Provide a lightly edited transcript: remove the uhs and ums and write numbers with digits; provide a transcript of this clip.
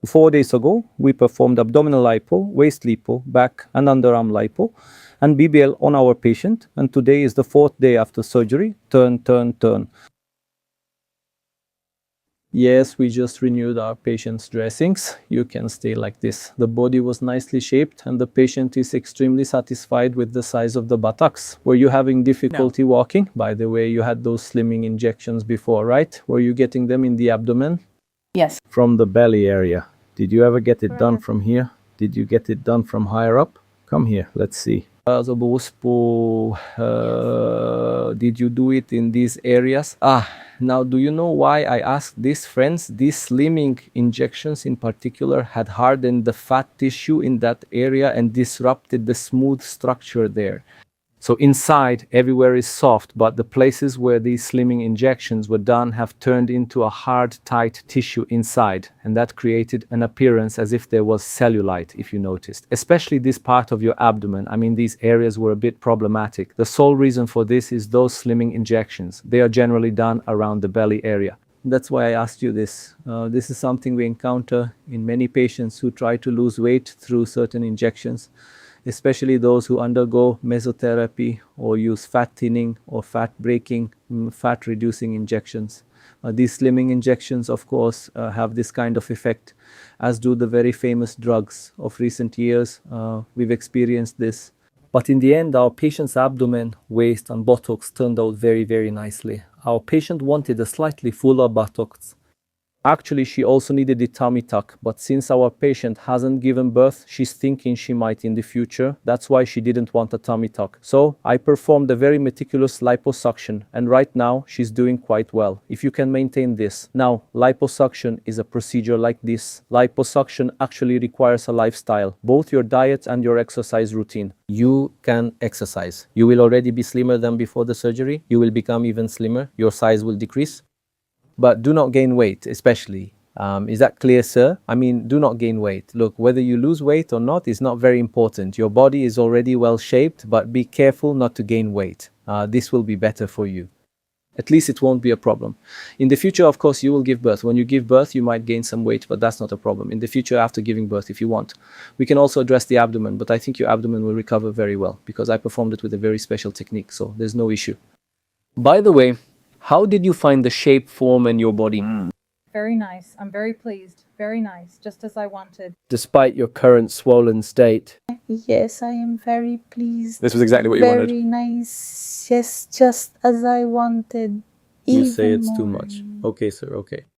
4 days ago, we performed abdominal lipo, waist lipo, back and underarm lipo, and BBL on our patient. And today is the 4th day after surgery. Turn, turn, turn. Yes, we just renewed our patient's dressings. You can stay like this. The body was nicely shaped and the patient is extremely satisfied with the size of the buttocks. Were you having difficulty walking? By the way, you had those slimming injections before, right? Were you getting them in the abdomen? Yes. From the belly area. Did you ever get it done from here? Did you get it done from higher up? Come here, let's see. Did you do it in these areas? Now do you know why I asked this, friends? These slimming injections in particular had hardened the fat tissue in that area and disrupted the smooth structure there. So inside, everywhere is soft, but the places where these slimming injections were done have turned into a hard, tight tissue inside. And that created an appearance as if there was cellulite, if you noticed. Especially this part of your abdomen. I mean, these areas were a bit problematic. The sole reason for this is those slimming injections. They are generally done around the belly area. That's why I asked you this. This is something we encounter in many patients who try to lose weight through certain injections, especially those who undergo mesotherapy or use fat thinning or fat breaking, fat reducing injections. These slimming injections, of course, have this kind of effect, as do the very famous drugs of recent years. We've experienced this. But in the end, our patient's abdomen, waist and buttocks turned out very, very nicely. Our patient wanted a slightly fuller buttocks. Actually, she also needed a tummy tuck, but since our patient hasn't given birth, she's thinking she might in the future. That's why she didn't want a tummy tuck. So I performed a very meticulous liposuction, and right now she's doing quite well. If you can maintain this. Now, liposuction is a procedure like this. Liposuction actually requires a lifestyle, both your diet and your exercise routine. You can exercise. You will already be slimmer than before the surgery. You will become even slimmer. Your size will decrease. But do not gain weight, especially. Is that clear, sir? I mean, do not gain weight. Look, whether you lose weight or not is not very important. Your body is already well shaped, but be careful not to gain weight. This will be better for you. At least it won't be a problem. In the future, of course, you will give birth. When you give birth, you might gain some weight, but that's not a problem. In the future, after giving birth, if you want. We can also address the abdomen, but I think your abdomen will recover very well because I performed it with a very special technique, so there's no issue. By the way, how did you find the shape, form, and your body? Very nice. I'm very pleased. Very nice. Just as I wanted. Despite your current swollen state. Yes, I am very pleased. This was exactly what you wanted. Very nice. Yes, just as I wanted. You say Even it's too more. much. Okay, sir, okay.